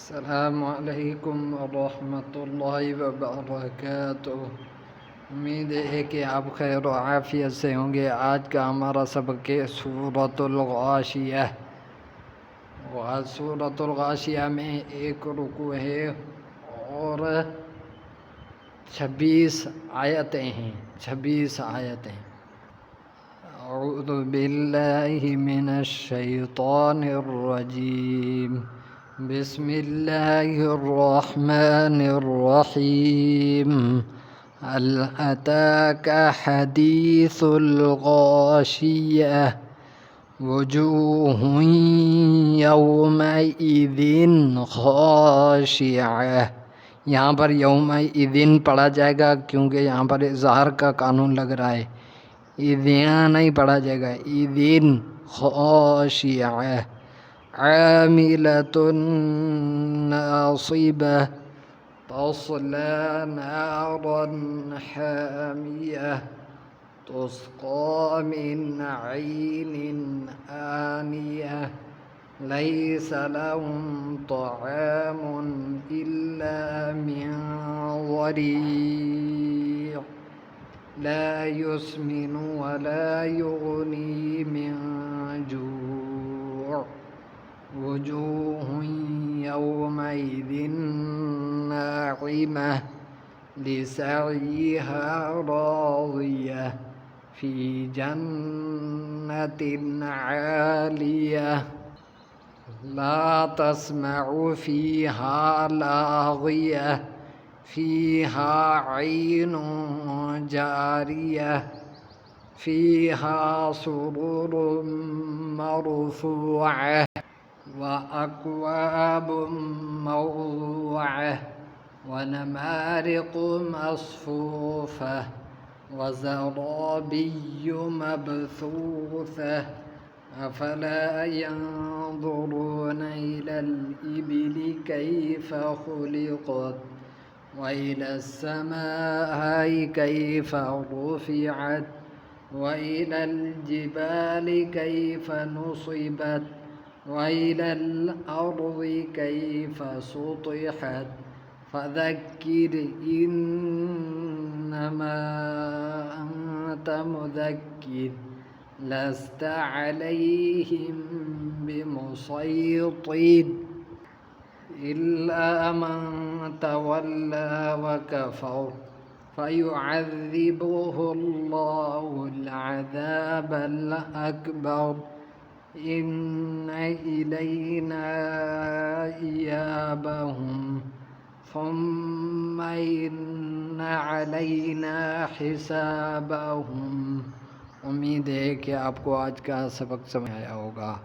السلام علیکم ورحمۃ اللہ وبرکاتہ۔ امید ہے کہ آپ خیر و عافیت سے ہوں گے۔ آج کا ہمارا سبق ہے سورۃ الغاشیہ۔ سورۃ الغاشیہ میں ایک رکوع ہے اور 26 آیتیں ہیں۔ 26 آیتیں۔ اعوذ باللہ من الشیطان الرجیم، بسم اللہ الرحمن الرحیم۔ هل أتاك حدیث الغاشیہ، وجوہ یومئذ خاشعہ۔ یہاں پر یومئذ پڑھا جائے گا کیونکہ یہاں پر اظہار کا قانون لگ رہا ہے، اذین نہیں پڑھا جائے گا، اذین خاشعہ۔ عاملۃ ناصبہ، تصلی نارا حامیہ، تسقی من عین آنیہ، لیس لهم طعام إلا من ضریع، لا يسمن ولا يغنی من جوع، وجوہ یومئذ ناعمہ، لسعیہا راضیہ، فی جنۃ عالیہ، لا تسمع فیہا لاغیہ، فیہا عین جاریہ، فیہا سرر مرفوعہ، وأكواب موضوعة، ونمارق مصفوفة، وزرابي مبثوثة، أفلا ينظرون إلى الإبل كيف خلقت، وإلى السماء كيف رفعت، وإلى الجبال كيف نصبت، وإلى الأرض كيف سطحت، فذكر إنما أنت مذكر، لست عليهم بمسيطر، إلا من تولى وكفر، فيعذبه الله العذاب الأكبر، إن إلينا إيابهم، ثم إن علينا حسابهم۔ امید ہے کہ آپ کو آج کا سبق سمجھ آیا ہوگا۔